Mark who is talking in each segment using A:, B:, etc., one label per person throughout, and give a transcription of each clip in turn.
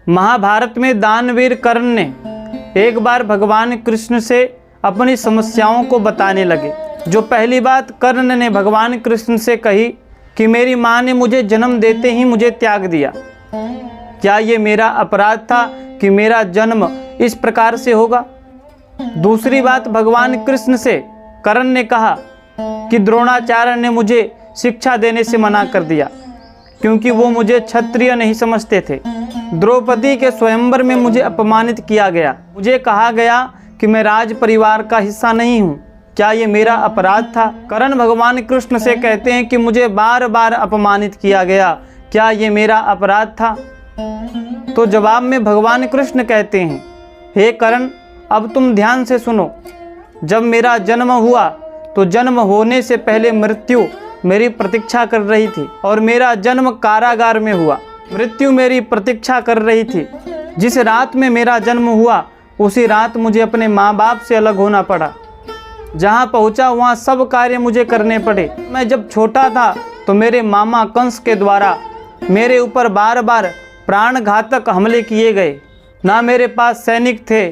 A: महाभारत में दानवीर कर्ण ने एक बार भगवान कृष्ण से अपनी समस्याओं को बताने लगे। जो पहली बात कर्ण ने भगवान कृष्ण से कही कि मेरी माँ ने मुझे जन्म देते ही मुझे त्याग दिया। क्या ये मेरा अपराध था कि मेरा जन्म इस प्रकार से होगा? दूसरी बात भगवान कृष्ण से कर्ण ने कहा कि द्रोणाचार्य ने मुझे शिक्षा देने से मना कर दिया क्योंकि वो मुझे क्षत्रिय नहीं समझते थे। द्रौपदी के स्वयंवर में मुझे अपमानित किया गया। मुझे कहा गया कि मैं राज परिवार का हिस्सा नहीं हूँ। क्या ये मेरा अपराध था? कर्ण भगवान कृष्ण से कहते हैं कि मुझे बार बार अपमानित किया गया। क्या ये मेरा अपराध था? तो जवाब में भगवान कृष्ण कहते हैं, हे कर्ण, अब तुम ध्यान से सुनो। जब मेरा जन्म हुआ तो जन्म होने से पहले मृत्यु मेरी प्रतीक्षा कर रही थी और मेरा जन्म कारागार में हुआ। मृत्यु मेरी प्रतीक्षा कर रही थी। जिस रात में मेरा जन्म हुआ उसी रात मुझे अपने माँ बाप से अलग होना पड़ा। जहाँ पहुँचा वहाँ सब कार्य मुझे करने पड़े। मैं जब छोटा था तो मेरे मामा कंस के द्वारा मेरे ऊपर बार बार प्राणघातक हमले किए गए। ना मेरे पास सैनिक थे,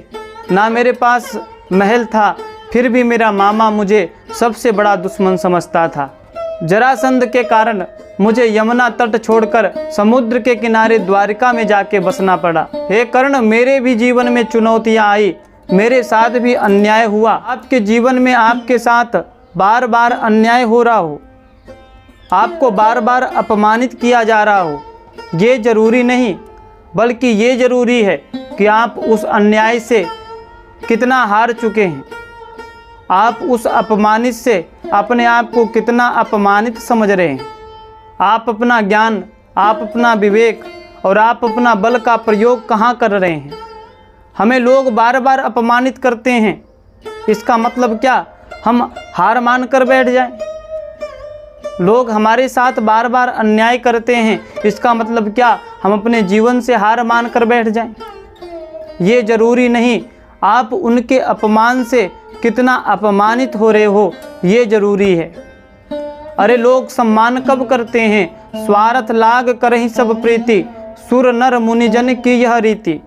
A: ना मेरे पास महल था, फिर भी मेरा मामा मुझे सबसे बड़ा दुश्मन समझता था। जरासंध के कारण मुझे यमुना तट छोड़कर समुद्र के किनारे द्वारिका में जाके बसना पड़ा। हे कर्ण, मेरे भी जीवन में चुनौतियां आई, मेरे साथ भी अन्याय हुआ। आपके जीवन में आपके साथ बार बार अन्याय हो रहा हो, आपको बार बार अपमानित किया जा रहा हो, ये जरूरी नहीं, बल्कि ये जरूरी है कि आप उस अन्याय से कितना हार चुके हैं। आप उस अपमानित से अपने आप को कितना अपमानित समझ रहे हैं। आप अपना ज्ञान, आप अपना विवेक और आप अपना बल का प्रयोग कहाँ कर रहे हैं? हमें लोग बार बार अपमानित करते हैं, इसका मतलब क्या हम हार मान कर बैठ जाएं? लोग हमारे साथ बार बार अन्याय करते हैं, इसका मतलब क्या हम अपने जीवन से हार मान कर बैठ जाएं? ये जरूरी नहीं। आप उनके अपमान से कितना अपमानित हो रहे हो ये जरूरी है। अरे लोग सम्मान कब करते हैं? स्वार्थ लाग करहि सब प्रीति, सुर नर मुनिजन की यह रीति।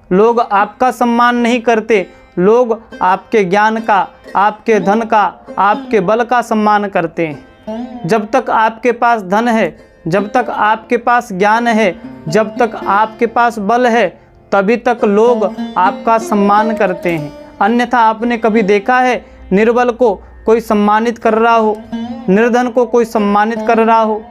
A: लोग आपका सम्मान नहीं करते, लोग आपके ज्ञान का, आपके धन का, आपके बल का सम्मान करते हैं। जब तक आपके पास धन है, जब तक आपके पास ज्ञान है, जब तक आपके पास बल है, तभी तक लोग आपका सम्मान करते हैं। अन्यथा आपने कभी देखा है निर्बल को कोई सम्मानित कर रहा हो, निर्धन को कोई सम्मानित कर रहा हो,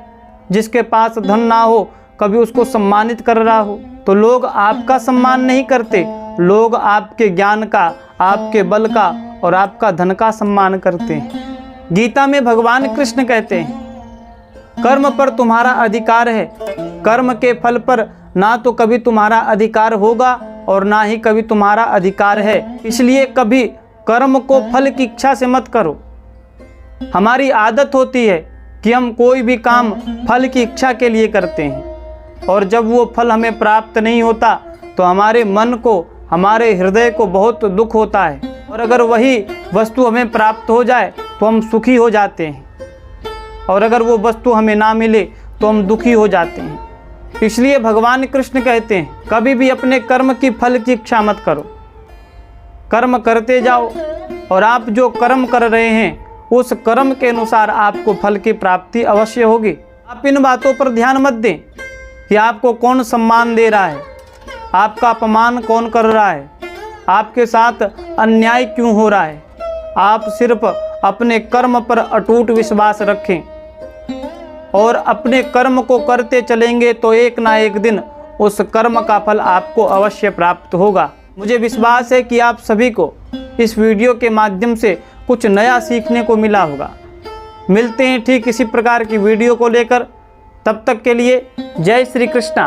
A: जिसके पास धन ना हो कभी उसको सम्मानित कर रहा हो? तो लोग आपका सम्मान नहीं करते, लोग आपके ज्ञान का, आपके बल का और आपका धन का सम्मान करते हैं। गीता में भगवान कृष्ण कहते हैं, कर्म पर तुम्हारा अधिकार है, कर्म के फल पर ना तो कभी तुम्हारा अधिकार होगा और ना ही कभी तुम्हारा अधिकार है। इसलिए कभी कर्म को फल की इच्छा से मत करो। हमारी आदत होती है कि हम कोई भी काम फल की इच्छा के लिए करते हैं और जब वो फल हमें प्राप्त नहीं होता तो हमारे मन को, हमारे हृदय को बहुत दुख होता है। और अगर वही वस्तु हमें प्राप्त हो जाए तो हम सुखी हो जाते हैं और अगर वो वस्तु हमें ना मिले तो हम दुखी हो जाते हैं। इसलिए भगवान कृष्ण कहते हैं, कभी भी अपने कर्म की फल की इच्छा मत करो, कर्म करते जाओ और आप जो कर्म कर रहे हैं उस कर्म के अनुसार आपको फल की प्राप्ति अवश्य होगी। आप इन बातों पर ध्यान मत दें कि आपको कौन सम्मान दे रहा है, आपका अपमान कौन कर रहा है, आपके साथ अन्याय क्यों हो रहा है। आप सिर्फ अपने कर्म पर अटूट विश्वास रखें और अपने कर्म को करते चलेंगे तो एक ना एक दिन उस कर्म का फल आपको अवश्य प्राप्त होगा। मुझे विश्वास है कि आप सभी को इस वीडियो के माध्यम से कुछ नया सीखने को मिला होगा। मिलते हैं ठीक इसी प्रकार की वीडियो को लेकर, तब तक के लिए जय श्री कृष्णा।